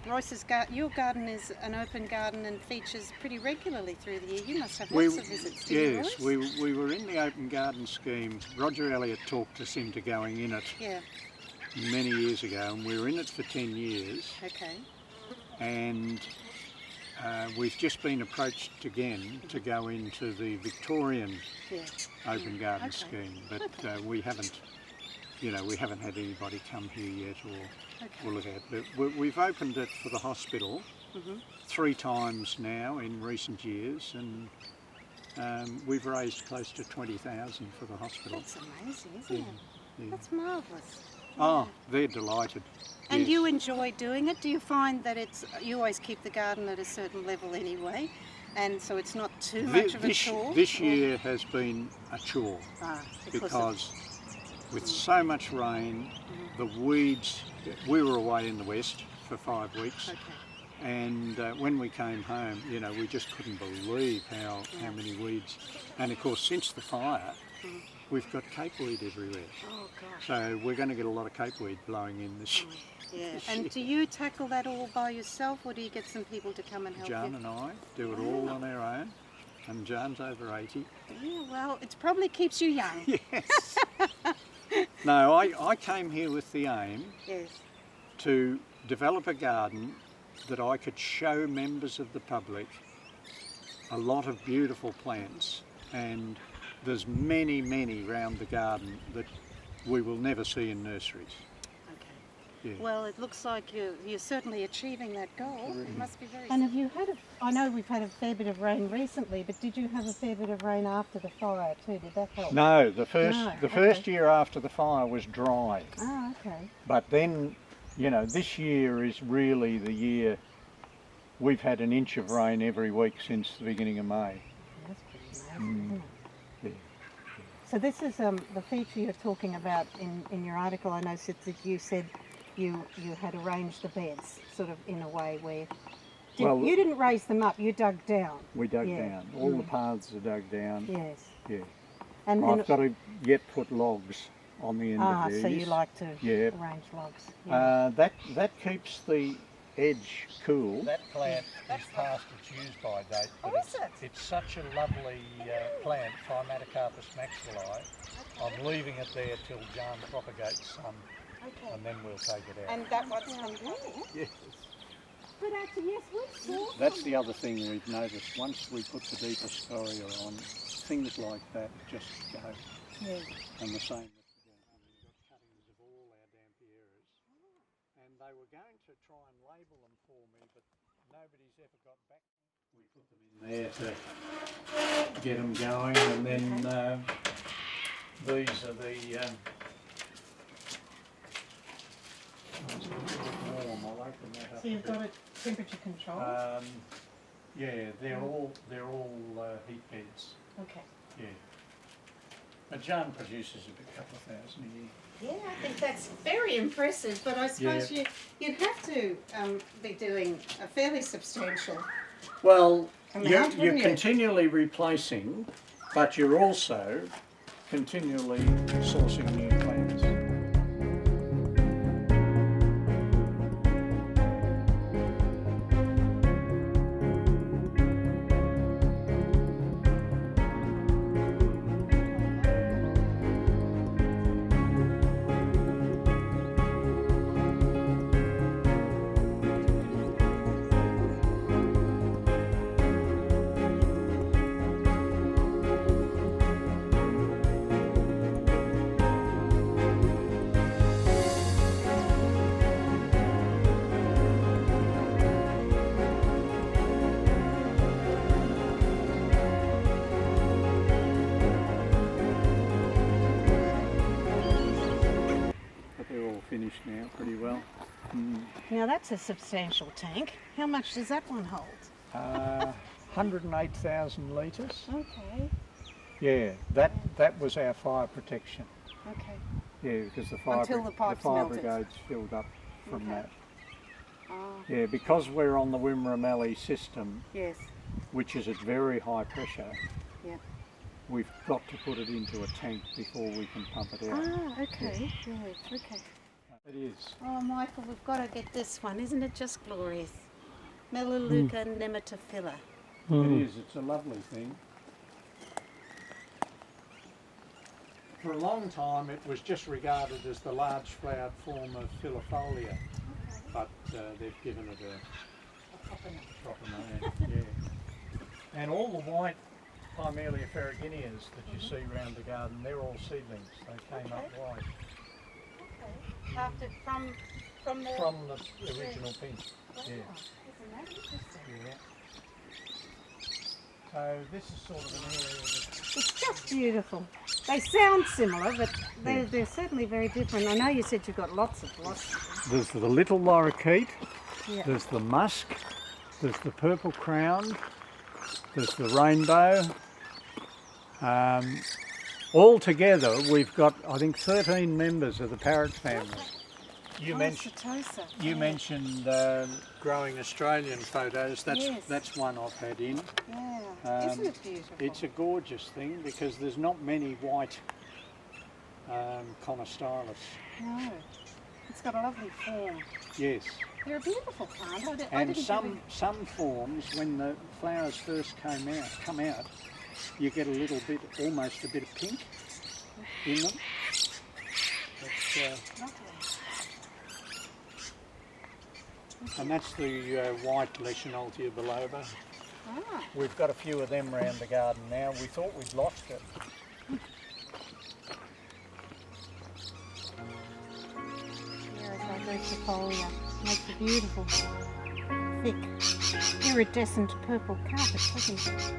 your garden is an open garden and features pretty regularly through the year. You must have lots of visits, do you, Yes, Royce? we were in the Open Garden Scheme. Roger Elliott talked us into going in it many years ago, and we were in it for 10 years. Okay. And we've just been approached again to go into the Victorian Open Garden Scheme, but we haven't, we haven't had anybody come here yet or look at it. But we've opened it for the hospital 3 times now in recent years, and we've raised close to 20,000 for the hospital. That's amazing, isn't it? Yeah. That's marvellous. Oh, they're delighted. And you enjoy doing it? Do you find that you always keep the garden at a certain level anyway, and so it's not too much of a chore? This year has been a chore because with so much rain, the weeds, we were away in the west for 5 weeks, and when we came home, we just couldn't believe how many weeds. And of course, since the fire, we've got capeweed everywhere. Oh gosh. So we're going to get a lot of capeweed blowing in this year. Yeah. And do you tackle that all by yourself, or do you get some people to come and help Jeanne you? and I do it all on our own, and Jeanne's over 80. Yeah, well, it probably keeps you young. Yes. No, I came here with the aim to develop a garden that I could show members of the public a lot of beautiful plants, and there's many, many round the garden that we will never see in nurseries. Yeah. Well, it looks like you're certainly achieving that goal. It must be very. And have you had I know we've had a fair bit of rain recently, but did you have a fair bit of rain after the fire too? Did that help? No, the first year after the fire was dry. Oh, okay. But then, this year is really the year we've had an inch of rain every week since the beginning of May. That's pretty amazing, isn't it? Yeah. So this is the feature you're talking about in your article. I noticed that you said you had arranged the beds sort of in a way where you didn't raise them up, you dug down. We dug down. All the paths are dug down. Yes. Yeah. And I've got to yet put logs on the end of these. So you like to arrange logs. Yeah. That keeps the edge cool. That plant is past its use-by date, but it's such a lovely plant, Trimatocarpus maxilli. I'm leaving it there till Jeanne propagates some, and then we'll take it out. And that one's from there? Yes. But actually, yes, we saw. That's the other thing we've noticed. Once we put the deeper scoria on, things like that just go. Yeah. And the same with the dampier. We've got cuttings of all our dampieras. And they were going to try and label them for me, but nobody's ever got back. We put them in there to get them going, and then these are the warm. I'll open that up. So you've got it temperature control. Yeah, they're all heat beds. Okay. Yeah. But Jeanne produces a couple of thousand a year. Yeah, I think that's very impressive, but I suppose you'd have to be doing a fairly substantial amount, you're continually replacing, but you're also continually sourcing new plants. Finished now pretty well. Now that's a substantial tank. How much does that one hold? 108,000 litres. Okay. Yeah, that was our fire protection. Okay. Yeah, because the fire brigade's filled up from that. Yeah, because we're on the Wimmera system, which is at very high pressure, we've got to put it into a tank before we can pump it out. Ah, okay. Yeah, okay. It is. Oh, Michael, we've got to get this one. Isn't it just glorious? Melaleuca nematophylla. It is. It's a lovely thing. For a long time, it was just regarded as the large-flowered form of filifolia, but they've given it a proper name. Yeah. And all the white Pimelia ferrugineas that you see around the garden, they're all seedlings. They came up white. Okay. After from the original pink. Wow. Yeah. Isn't that interesting? Yeah. So this is sort of an area that... It's just beautiful. They sound similar, but they're certainly very different. I know you said you've got lots of them. There's the little lorikeet, Yeah. there's the musk, there's the purple crown, there's the rainbow. All together we've got, I think, 13 members of the parrot family. You mentioned growing Australian photos. That's one I've had in. Yeah. Isn't it beautiful? It's a gorgeous thing because there's not many white Conostylus. No. It's got a lovely form. Yes. They're a beautiful plant. And some forms, when the flowers first come out, you get a little bit, almost a bit of pink in them. Lovely. And that's the white Lechenaultia biloba. Ah. We've got a few of them around the garden now. We thought we'd lost it. Here is our Lechenaultia. Makes a beautiful, thick, iridescent purple carpet, doesn't it?